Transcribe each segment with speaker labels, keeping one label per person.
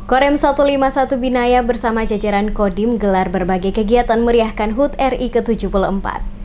Speaker 1: Korem 151 Binaya bersama jajaran Kodim gelar berbagai kegiatan meriahkan HUT RI ke-74.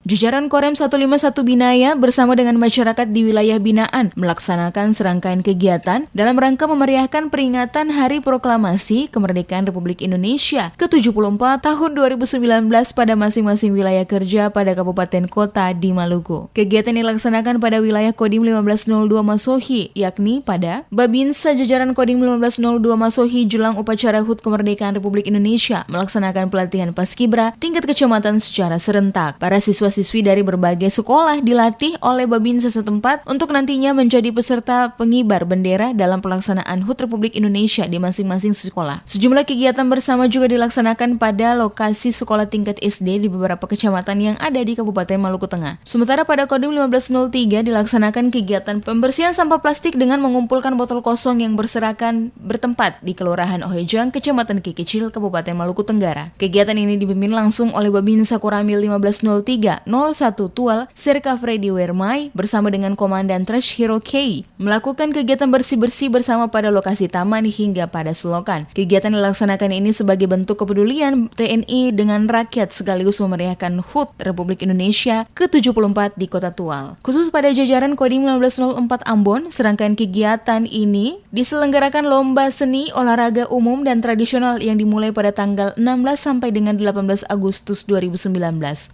Speaker 2: Jajaran Korem 151 Binaya bersama dengan masyarakat di wilayah binaan melaksanakan serangkaian kegiatan dalam rangka memeriahkan peringatan Hari Proklamasi Kemerdekaan Republik Indonesia ke-74 tahun 2019 pada masing-masing wilayah kerja pada kabupaten kota di Maluku. Kegiatan dilaksanakan pada wilayah Kodim 1502 Masohi, yakni pada Babinsa jajaran Kodim 1502 Masohi jelang upacara HUT Kemerdekaan Republik Indonesia melaksanakan pelatihan paskibra tingkat kecamatan secara serentak. Para siswa-siswi dari berbagai sekolah dilatih oleh Babinsa setempat untuk nantinya menjadi peserta pengibar bendera dalam pelaksanaan HUT Republik Indonesia di masing-masing sekolah. Sejumlah kegiatan bersama juga dilaksanakan pada lokasi sekolah tingkat SD di beberapa kecamatan yang ada di Kabupaten Maluku Tengah. Sementara pada Kodim 1503 dilaksanakan kegiatan pembersihan sampah plastik dengan mengumpulkan botol kosong yang berserakan bertempat di Kelurahan Ohejang, Kecamatan Kikicil, Kabupaten Maluku Tenggara. Kegiatan ini dipimpin langsung oleh Babinsa Koramil 1503 01 Tual Serka Freddy Wermai bersama dengan Komandan Trash Hero K melakukan kegiatan bersih-bersih bersama pada lokasi taman hingga pada selokan. Kegiatan dilaksanakan ini sebagai bentuk kepedulian TNI dengan rakyat sekaligus memeriahkan HUT Republik Indonesia ke-74 di Kota Tual. Khusus pada jajaran Kodim 1504 Ambon, serangkaian kegiatan ini diselenggarakan lomba seni, olahraga umum dan tradisional yang dimulai pada tanggal 16 sampai dengan 18 Agustus 2019.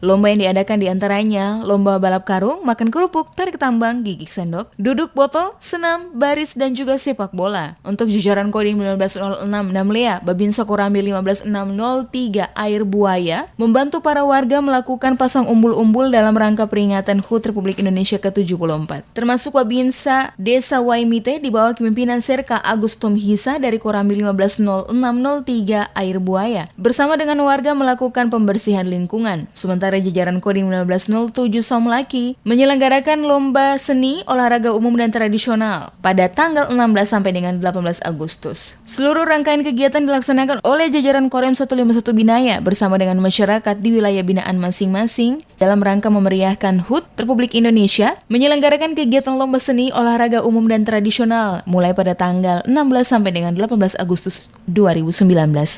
Speaker 2: Lomba yang diadakan di antaranya lomba balap karung, makan kerupuk, tarik tambang, gigit sendok, duduk botol, senam, baris, dan juga sepak bola. Untuk jajaran Kodim 1506 Namlea, Babinsa Koramil 15603 Air Buaya membantu para warga melakukan pasang umbul-umbul dalam rangka peringatan HUT Republik Indonesia ke-74. Termasuk Babinsa Desa Waimite di bawah kepemimpinan Serka Agus Tomhisa dari Koramil 150603 Air Buaya bersama dengan warga melakukan pembersihan lingkungan. Sementara jajaran Kodim 1507 Somlaki menyelenggarakan lomba seni, olahraga umum dan tradisional pada tanggal 16 sampai dengan 18 Agustus. Seluruh rangkaian kegiatan dilaksanakan oleh jajaran Korem 151 Binaya bersama dengan masyarakat di wilayah binaan masing-masing dalam rangka memeriahkan HUT Republik Indonesia, menyelenggarakan kegiatan lomba seni, olahraga umum dan tradisional mulai pada tanggal 16 sampai dengan 18 Agustus 2019.